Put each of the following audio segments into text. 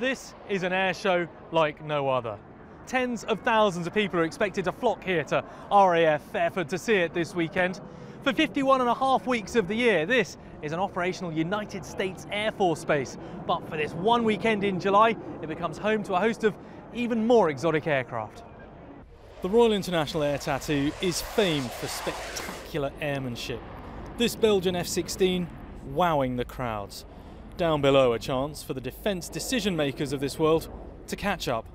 This is an air show like no other. Tens of thousands of people are expected to flock here to RAF Fairford to see it this weekend. For 51 and a half weeks of the year, this is an operational United States Air Force base. But for this one weekend in July, it becomes home to a host of even more exotic aircraft. The Royal International Air Tattoo is famed for spectacular airmanship. This Belgian F-16 wowing the crowds. Down below, a chance for the defence decision makers of this world to catch up.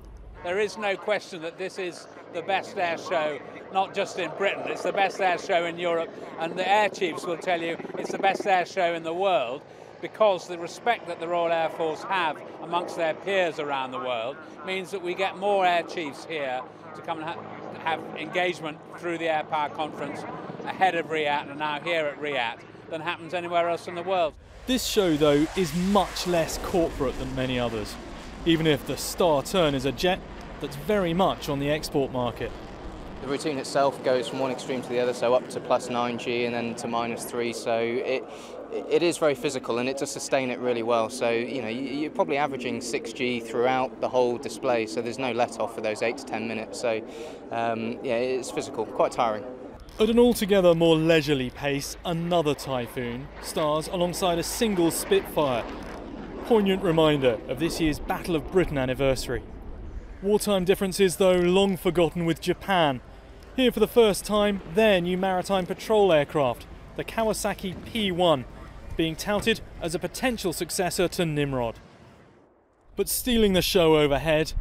There is no question that this is the best air show, not just in Britain, it's the best air show in Europe, and the air chiefs will tell you it's the best air show in the world, because the respect that the Royal Air Force have amongst their peers around the world means that we get more air chiefs here to come and have engagement through the Air Power Conference ahead of RIAT and now here at RIAT than happens anywhere else in the world. This show, though, is much less corporate than many others, even if the star turn is a jet that's very much on the export market. The routine itself goes from one extreme to the other, so up to plus 9G and then to minus 3, so it is very physical and it does sustain it really well. So, you know, you're probably averaging 6G throughout the whole display, so there's no let off for those 8 to 10 minutes. So, yeah, it's physical, quite tiring. At an altogether more leisurely pace, another Typhoon stars alongside a single Spitfire. Poignant reminder of this year's Battle of Britain anniversary. Wartime differences, though, long forgotten with Japan. Here for the first time, their new maritime patrol aircraft, the Kawasaki P1, being touted as a potential successor to Nimrod. But stealing the show overhead,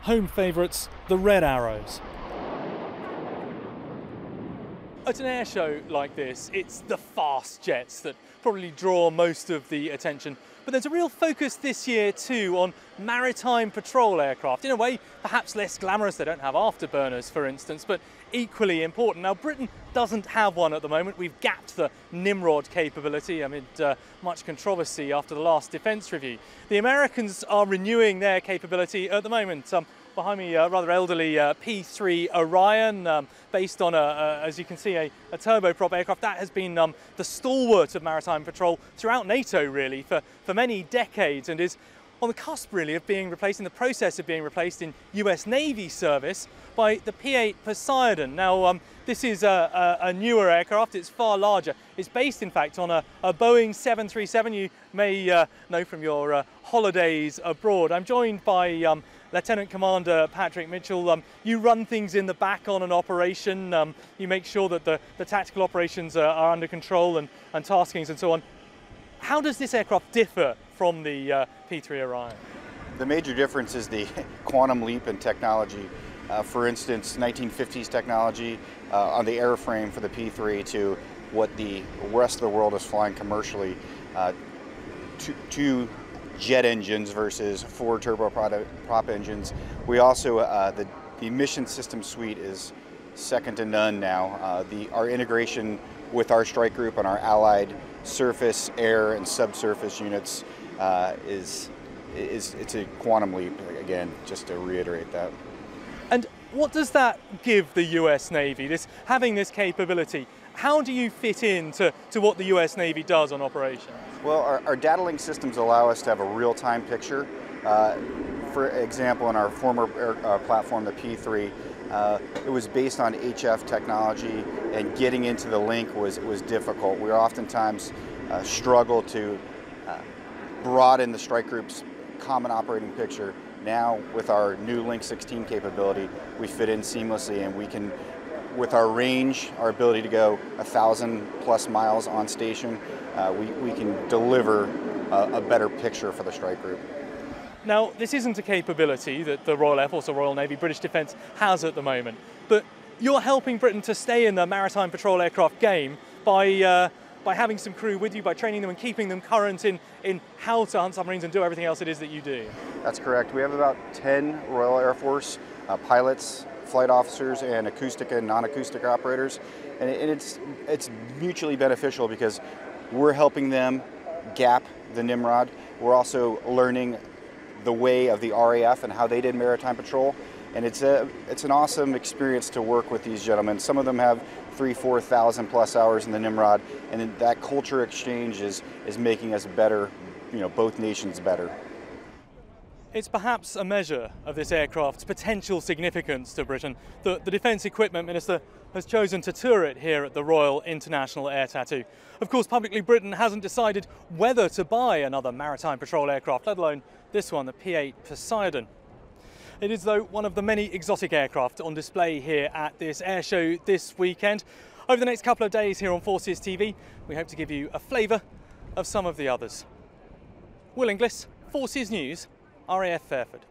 home favourites, the Red Arrows. At an air show like this, it's the fast jets that probably draw most of the attention. But there's a real focus this year too on maritime patrol aircraft. In a way, perhaps less glamorous. They don't have afterburners, for instance, but equally important. Now, Britain doesn't have one at the moment. We've gapped the Nimrod capability amid much controversy after the last defence review. The Americans are renewing their capability at the moment. Behind me, a rather elderly P3 Orion, based on, as you can see, a turboprop aircraft. That has been the stalwart of maritime patrol throughout NATO, really, for many decades, and is on the cusp, really, of being replaced, in the process of being replaced in US Navy service by the P8 Poseidon. Now, this is a newer aircraft. It's far larger. It's based, in fact, on a Boeing 737 you may know from your holidays abroad. I'm joined by Lieutenant Commander Patrick Mitchell. You run things in the back on an operation. You make sure that the tactical operations are under control and taskings and so on. How does this aircraft differ from the P3 Orion? The major difference is the quantum leap in technology. For instance, 1950s technology on the airframe for the P3 to what the rest of the world is flying commercially. Two jet engines versus 4 turboprop engines. We also, the mission system suite is second to none now. Our integration with our strike group and our allied surface, air, and subsurface units it's a quantum leap, again, just to reiterate that. And what does that give the US Navy, having this capability? How do you fit in to what the US Navy does on operations? Well, our data link systems allow us to have a real-time picture. For example, in our former platform, the P3, it was based on HF technology, and getting into the link was difficult. We oftentimes struggle to broaden the strike group's common operating picture. Now, with our new Link 16 capability, we fit in seamlessly, and we can, with our range, our ability to go 1,000+ miles on station, we can deliver a better picture for the strike group. Now, this isn't a capability that the Royal Air Force or Royal Navy, British Defence has at the moment, but you're helping Britain to stay in the maritime patrol aircraft game by having some crew with you, by training them and keeping them current in how to hunt submarines and do everything else it is that you do. That's correct. We have about 10 Royal Air Force pilots, flight officers, and acoustic and non-acoustic operators, and it's mutually beneficial because we're helping them gap the Nimrod. We're also learning the way of the RAF and how they did maritime patrol, and it's an awesome experience to work with these gentlemen. Some of them have 3,000-4,000+ hours in the Nimrod, and that culture exchange is making us better, both nations better. It's perhaps a measure of this aircraft's potential significance to Britain that the Defence Equipment Minister has chosen to tour it here at the Royal International Air Tattoo. Of course, publicly Britain hasn't decided whether to buy another maritime patrol aircraft, let alone this one, the P-8 Poseidon. It is, though, one of the many exotic aircraft on display here at this air show this weekend. Over the next couple of days here on Forces TV, we hope to give you a flavour of some of the others. Will Inglis, Forces News, RAF Fairford.